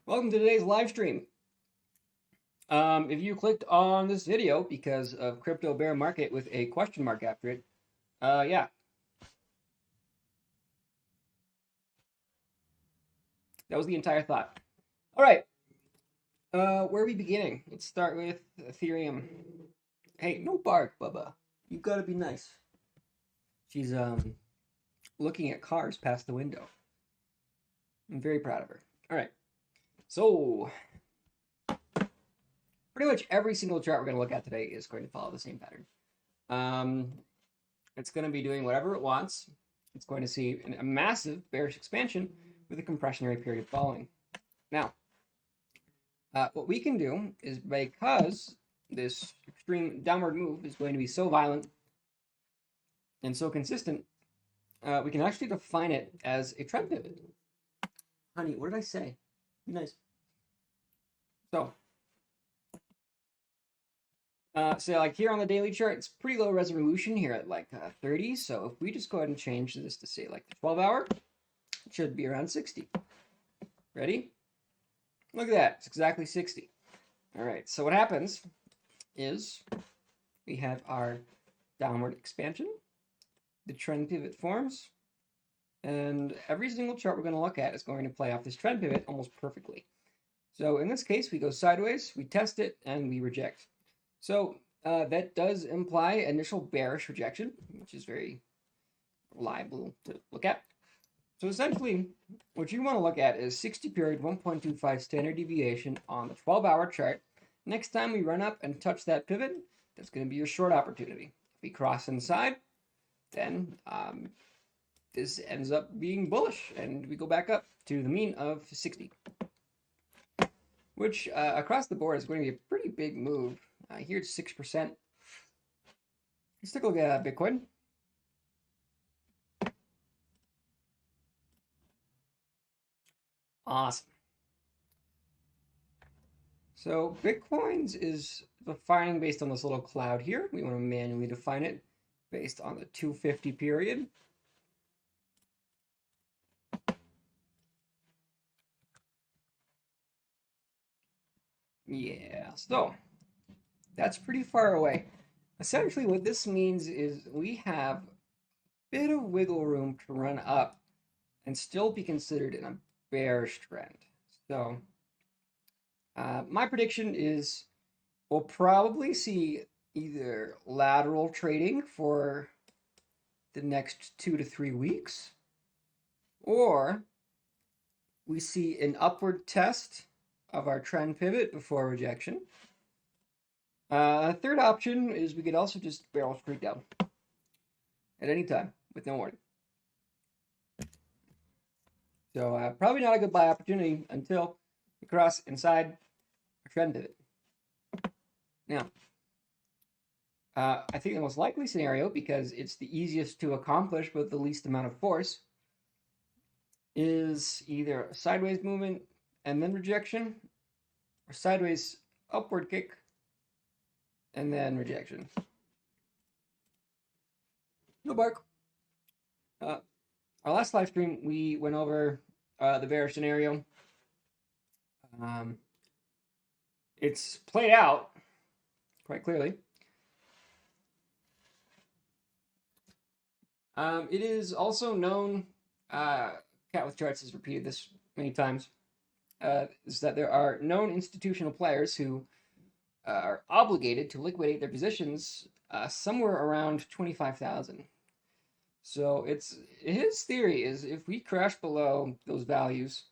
Welcome to today's live stream. If you clicked on this video because of crypto bear market with a question mark after it, yeah, that was the entire thought. All right, where are we beginning? Let's start with Ethereum. Hey, no bark, Bubba. You gotta be nice. She's looking at cars past the window. I'm very proud of her. All right, so pretty much every single chart we're gonna look at today is going to follow the same pattern. Um, It's going to be doing whatever it wants. It's going to see a massive bearish expansion with a compressionary period following. Now, what we can do is, because this extreme downward move is going to be so violent and so consistent, we can actually define it as a trend pivot. Honey, what did I say? Be nice. So, so like here on the daily chart, it's pretty low resolution here at like 30. So if we just go ahead and change this to say like the 12-hour, it should be around 60. Ready? Look at that. It's exactly 60. All right. So what happens is we have our downward expansion. The trend pivot forms. And every single chart we're going to look at is going to play off this trend pivot almost perfectly. So in this case, we go sideways, we test it, and we reject. So that does imply initial bearish rejection, which is very reliable to look at. So essentially, what you want to look at is 60 period 1.25 standard deviation on the 12-hour chart. Next time we run up and touch that pivot, that's going to be your short opportunity. If we cross inside, then this ends up being bullish, and we go back up to the mean of 60, which across the board is going to be a pretty big move. Here it's 6%. Let's take a look at Bitcoin. Awesome. So Bitcoin's is defining based on this little cloud here. We want to manually define it based on the 250 period. Yeah, so that's pretty far away. Essentially, what this means is we have a bit of wiggle room to run up and still be considered in a bearish trend. So my prediction is we'll probably see either lateral trading for the next 2 to 3 weeks, or we see an upward test of our trend pivot before rejection. Third option is we could also just barrel straight down at any time with no warning. So probably not a good buy opportunity until we cross inside a trend pivot. Now, I think the most likely scenario, because it's the easiest to accomplish with the least amount of force, is either a sideways movement and then rejection, or sideways upward kick and then rejection. No bark. Our last live stream, we went over the bearish scenario. It's played out quite clearly. It is also known, Cat with Charts has repeated this many times, is that there are known institutional players who are obligated to liquidate their positions somewhere around 25,000. So his theory is if we crash below those values,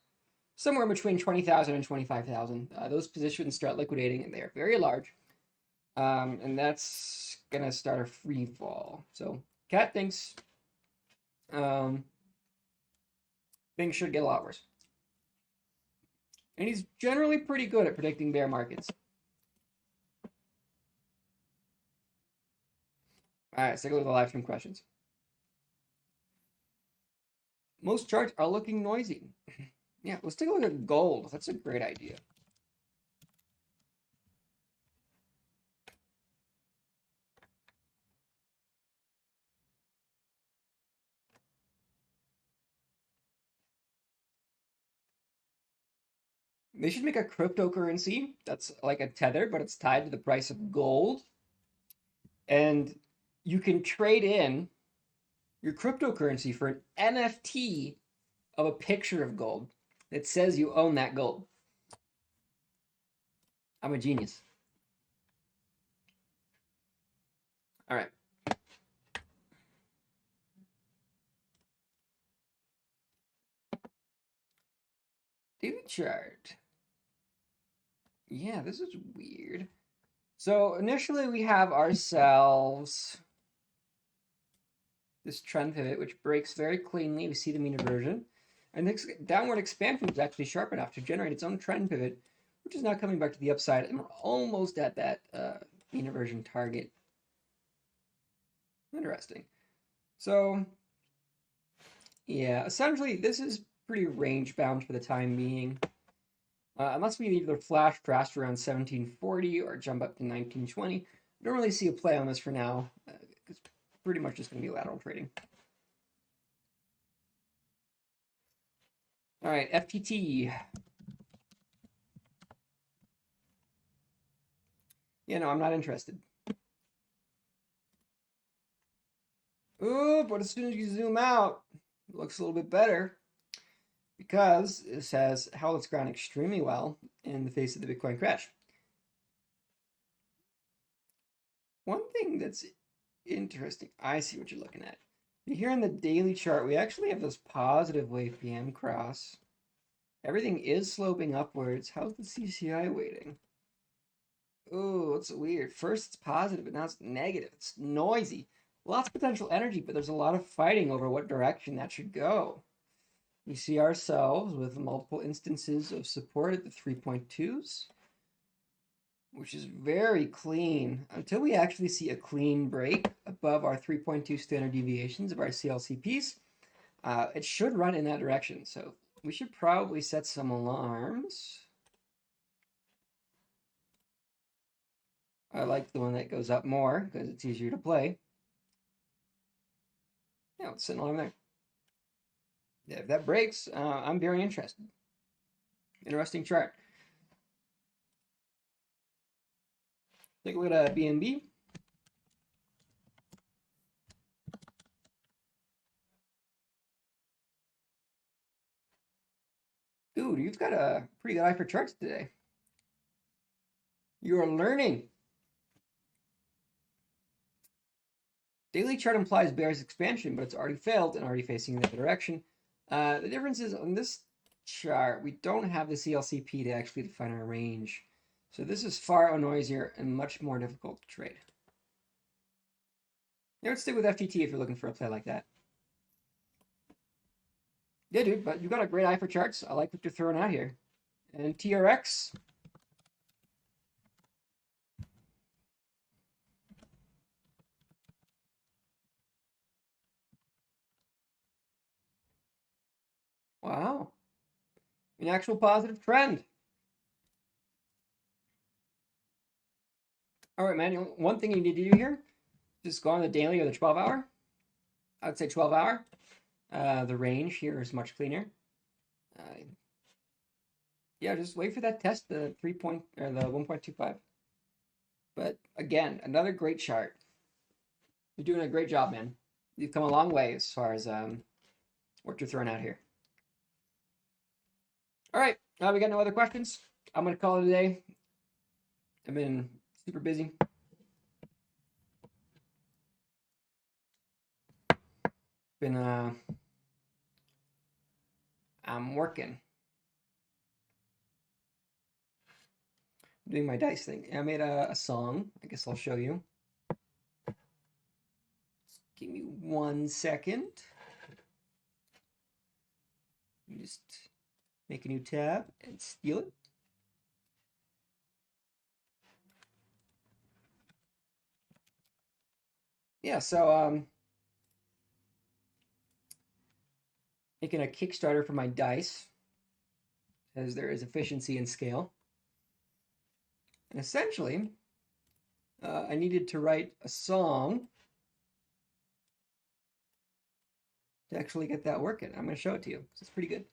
somewhere between 20,000 and 25,000, those positions start liquidating, and they are very large. And that's going to start a free fall. So Cat thinks things should get a lot worse. And he's generally pretty good at predicting bear markets. All right, let's take a look at the live stream questions. Most charts are looking noisy. Yeah, let's take a look at gold. That's a great idea. They should make a cryptocurrency that's like a tether, but it's tied to the price of gold. And you can trade in your cryptocurrency for an NFT of a picture of gold that says you own that gold. I'm a genius. All right. Daily chart. Yeah, this is weird. So initially we have ourselves this trend pivot, which breaks very cleanly. We see the mean reversion. And this downward expansion is actually sharp enough to generate its own trend pivot, which is now coming back to the upside. And we're almost at that mean reversion target. Interesting. So, yeah, essentially this is pretty range bound for the time being. Unless we either flash fast around 1740 or jump up to 1920. I don't really see a play on this for now. It's pretty much just going to be lateral trading. All right, FTT. Yeah, no, I'm not interested. Ooh, but as soon as you zoom out, it looks a little bit better because this has held its ground extremely well in the face of the Bitcoin crash. One thing that's interesting, I see what you're looking at. Here in the daily chart, we actually have this positive wave PM cross. Everything is sloping upwards. How's the CCI waiting? Oh, it's weird. First it's positive, but now it's negative. It's noisy. Lots of potential energy, but there's a lot of fighting over what direction that should go. We see ourselves with multiple instances of support at the 3.2s, which is very clean until we actually see a clean break above our 3.2 standard deviations of our CLCPs. It should run in that direction, so we should probably set some alarms. I like the one that goes up more because it's easier to play. Yeah, let's set an alarm there. Yeah, if that breaks, I'm very interested. Interesting chart. Take a look at BNB. Dude, you've got a pretty good eye for charts today. You are learning. Daily chart implies bearish expansion, but it's already failed and already facing the other direction. The difference is on this chart, we don't have the CLCP to actually define our range. So this is far noisier and much more difficult to trade. Yeah, let's stick with FTT if you're looking for a play like that. Yeah, dude, but you've got a great eye for charts. I like what you're throwing out here. And TRX. Wow. An actual positive trend. All right, man. One thing you need to do here, just go on the daily or the 12 hour. I would say 12 hour. The range here is much cleaner. Yeah, just wait for that test, the 1.25. But again, another great chart. You're doing a great job, man. You've come a long way as far as what you're throwing out here. All right, we got no other questions. I'm gonna call it a day. I've been super busy. I'm working. Doing my dice thing. I made a song. I guess I'll show you. Give me 1 second. Just make a new tab and steal it. Yeah, so making a Kickstarter for my dice, as there is efficiency and scale. And essentially, I needed to write a song to actually get that working. I'm going to show it to you. It's pretty good.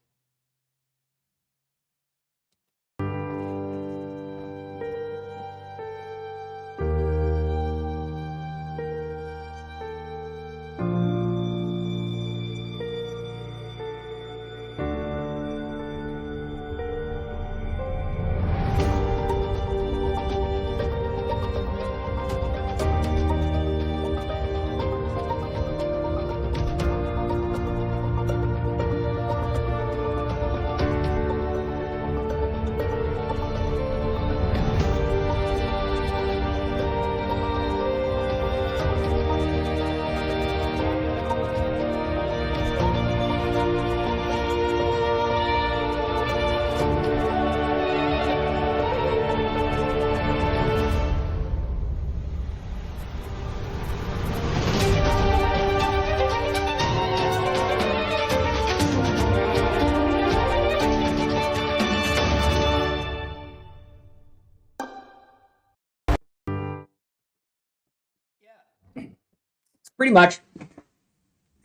pretty much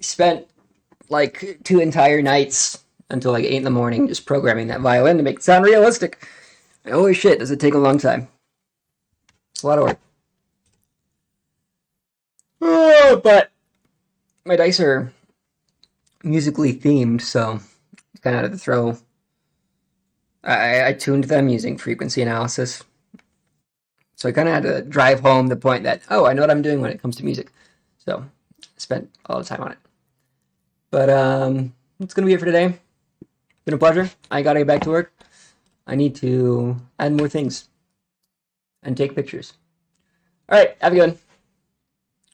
spent like 2 entire nights until like 8 in the morning just programming that violin to make it sound realistic. And holy shit, does it take a long time. It's a lot of work. Oh, but my dice are musically themed, so kind of had to throw. I tuned them using frequency analysis. So I kind of had to drive home the point that, oh, I know what I'm doing when it comes to music. So I spent a lot of time on it. But that's going to be it for today. Been a pleasure. I got to get back to work. I need to add more things and take pictures. All right, have a good one.